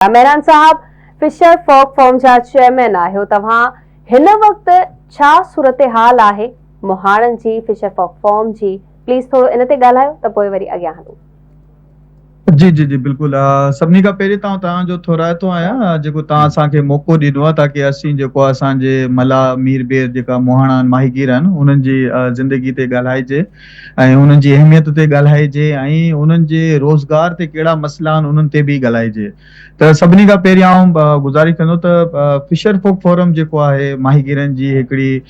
मेहरान साहब, fisher folk forum जा chairman आहियो तव्हां। हिन वक्त छा सूरत हाल आहे मोहाड़न जी फिशर फॉक फॉर्म जी? प्लीज थोड़ो इन ते ॻाल्हायो त पोइ वरी अॻियां हलूं। जी जी जी बिल्कुल। सभिनी खां पहिरीं तव्हांजो थोराइतो आहियां जेको तव्हां असांखे मौक़ो ॾिनो आहे ताकी असीं जेको आहे असांजे मला मीर बेर जेका मोहाणा आहिनि माहीगीर आहिनि उन्हनि जी ज़िंदगी ते ॻाल्हाइजे ऐं उन्हनि जी अहमियत ते ॻाल्हाइजे ऐं उन्हनि जे रोज़गार ते कहिड़ा मसइला आहिनि उन्हनि ते बि ॻाल्हाइजे। त सभिनी खां पहिरीं आउं गुज़ारिश कंदो त फिशर फॉक फोरम जेको आहे माहीगीरनि जी हिकिड़ी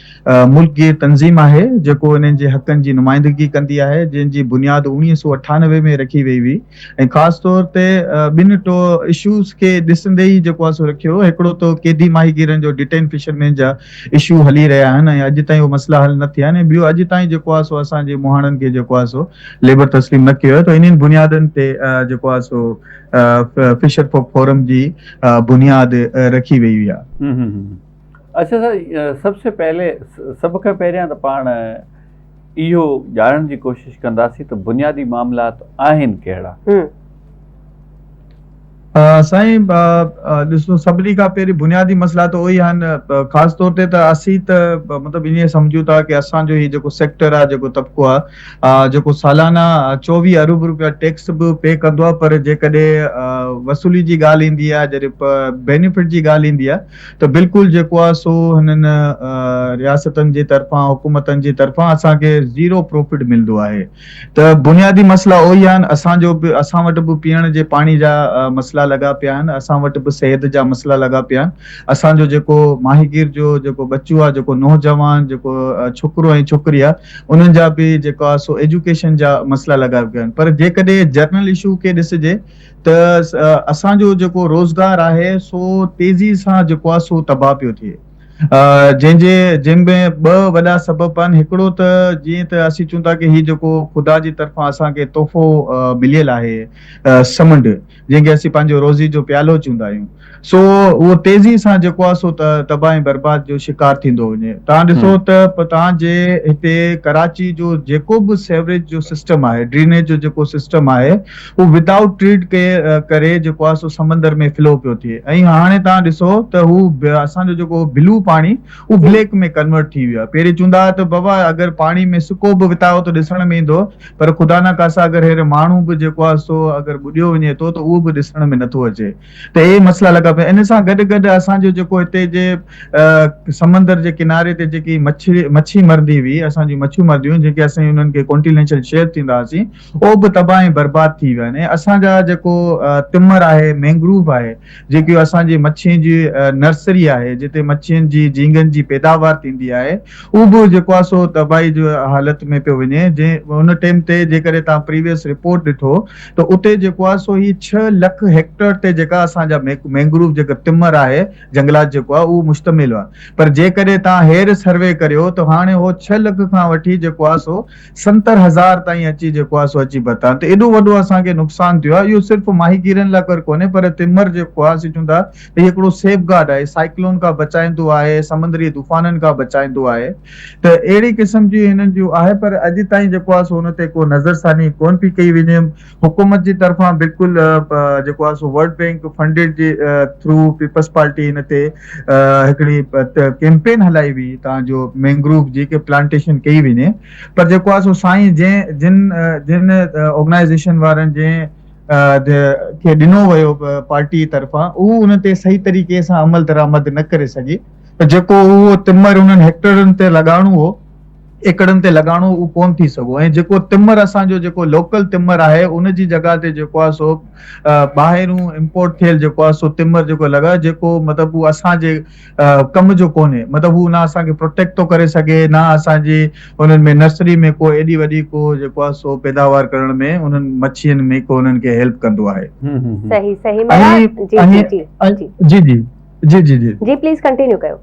मुल्कगीर तंज़ीम आहे जेको इन्हनि जे हक़नि जी नुमाइंदगी कंदी आहे, जंहिंजी बुनियादु 1998 में रखी वई हुई ऐं ख़ासि तौर ते ॿिनि टो इशूज़ खे ॾिसंदे ई जेको आहे सो रखियो। हिकिड़ो त क़ैदी माहीगीरनि जो डिटेन फिशरमैन जा इशू हली रहिया आहिनि ऐं अॼु ताईं उहो मसइला हल न थिया आहिनि। ॿियो अॼु ताईं जेको आहे सो असांजे मोहाणनि खे जेको आहे सो लेबर तस्लीम न कयो आहे। त इन्हनि बुनियादनि ते जेको आहे सो फिशर फॉक फोरम जी बुनियाद रखी वई हुई आहे। अच्छा सर, सबसे पहले सब खां पहिरियां त पाण इहो ॼाणण जी कोशिश कंदासीं त बुनियादी मामलात आहिनि कहिड़ा? साईं ॾिसो, सभिनी खां पहिरीं बुनियादी मसइला त उहे ई आहिनि। ख़ासि तौर ते त असीं त मतिलबु ईअं सम्झूं था की असांजो ही जेको सेक्टर आहे, जेको तबिको आहे, जेको सालाना 24 अरब रुपया टैक्स बि पे कंदो आहे, पर जेकॾहिं वसूली जी ॻाल्हि ईंदी आहे, जॾहिं बेनिफिट जी ॻाल्हि ईंदी आहे त बिल्कुलु जेको आहे सो हिननि रियासतनि जे तरफ़ां हुकूमतनि जी तरफ़ां असांखे ज़ीरो प्रॉफिट मिलंदो आहे। त बुनियादी मसइला उहे ई आहिनि। असां वटि बि पीअण जे पाणी जा मसइला लॻा पिया आहिनि, असां वटि बि सिहत जा मसइला लॻा पिया आहिनि। असांजो जेको माहीगीर जो जेको बच्चो आहे, जेको नौजवान जेको छोकिरो ऐं छोकिरी आहे, उन्हनि जा बि जेको आहे सो एजुकेशन जा मसइला लॻा पिया आहिनि। पर जेकॾहिं जनरल इशू खे ॾिसिजे त असांजो जेको रोज़गार आहे सो तेज़ी सां जेको आहे सो तबाह पियो थिए, जंहिंमें ॿ वॾा सबब आहिनि। हिकिड़ो त जीअं त असीं चऊं था की हीउ जेको ख़ुदा जी तरफ़ां असांखे तोहफ़ो मिलियल आहे समुंड, जंहिंखे असीं पंहिंजो रोज़ी जो प्यालो चवंदा आहियूं, सो उहो तेज़ी सां जेको आहे सो तबाह ऐं बर्बाद जो शिकार थींदो वञे। तव्हां ॾिसो त तव्हांजे हिते कराची जो जेको बि सेवरेज जो सिस्टम आहे, ड्रेनेज जो जेको सिस्टम आहे, उहो विदाउट ट्रीट करे जेको आहे सो समंदर में फ्लो पियो थिए। ऐं हाणे तव्हां ॾिसो त हू असांजो जेको ब्लू पाणी उहो ब्लैक में कन्वर्ट थी वियो आहे। पहिरीं चवंदा हुआ त बाबा अगरि पाणी में सिको बि विताओ त ॾिसण में ईंदो, पर ख़ुदा न खासा अगरि अहिड़े माण्हू बि जेको आहे सो अगरि ॿुॾियो वञे थो त उहो बि ॾिसण में नथो अचे। त इहे मसइला लॻा पिया। इन सां गॾु गॾु असांजो जेको हिते जे समंदर जे किनारे ते जेकी मच्छी मरंदी हुई, असांजी मच्छियूं मरंदियूं जेके असां उन्हनि खे कॉन्टिनेंटल शेल्फ थींदा हुआसीं, उहो बि तबाह ऐं बर्बाद थी विया आहिनि। ऐं असांजा जेको तिमर आहे, मैंग्रोव आहे, जेकी असांजी मच्छियुनि जी नर्सरी आहे, जिते मच्छियुनि जी झींगनि जी पैदावार थींदी आहे, उहो बि जेको आहे सो तबाही जो हालत में पियो वञे। उन टाइम ते जेकॾहिं तव्हां प्रीवियस रिपोर्ट ॾिठो त उते जेको आहे सो ही 6 लख हेक्टेयर ते जेका असांजा मैंग्रोव जेका तिमर आहे, जंगलात जेको आहे उहो मुश्तमिल आहे। पर जेकॾहिं तव्हां हेर सर्वे करियो त हाणे उहो 6 लख खां वठी जेको आहे सो 70,000 ताईं अची जेको आहे सो अची पता। त एॾो वॾो असांखे नुक़सान थियो आहे। इहो सिर्फ़ु माहीगीरनि लाइ कर कोन्हे, पर तिमर जेको आहे असीं चवंदा त हिकिड़ो सेफ गार्ड आहे, साइक्लोन खां बचाईंदो आहे, समुंद्री तूफ़ाननि खां बचाईंदो आहे। त अहिड़ी क़िस्म जी हिननि जूं आहे, पर अॼु ताईं जेको आहे सो हुन ते को नज़रसानी कोन पई कई वञे। हुकूमत जी तरफ़ां बिल्कुलु जेको आहे सो वर्ल्ड बैंक फंडेड जे थ्रू पीपल्स पार्टी हिन ते हिकिड़ी कैंपेन हलाई हुई तव्हांजो मैंग्रोव जी के प्लांटेशन कई वञे। पर जेको आहे सो साईं जिन ऑर्गेनाइज़ेशन वारनि खे ॾिनो वियो पार्टी तरफ़ां, उहो उन ते सही तरीक़े सां अमल दरामद न करे सघी। त जेको उहो तिमर उन्हनि हेक्टेयरनि ते लॻाइणो हो, एकड़नि ते लॻाइणो, उहो कोन थी सघो। ऐं जेको तिमर असांजो जेको लोकल तिमर आहे, उन जी जॻह ते जेको आहे सो ॿाहिरूं इम्पोर्ट थियल जेको आहे सो तिमर जेको लॻा, जेको मतिलबु उहो असांजे कम जो कोन्हे। मतिलबु उहो न असांखे प्रोटेक्ट थो करे सघे, न असांजी उन्हनि में नर्सरी में को एॾी वॾी को जेको आहे सो पैदावार करण में उन्हनि मच्छियुनि में को उन्हनि खे हेल्प कंदो आहे। सही सही। जी जी जी जी जी जी जी प्लीज कंटिन्यू कयो।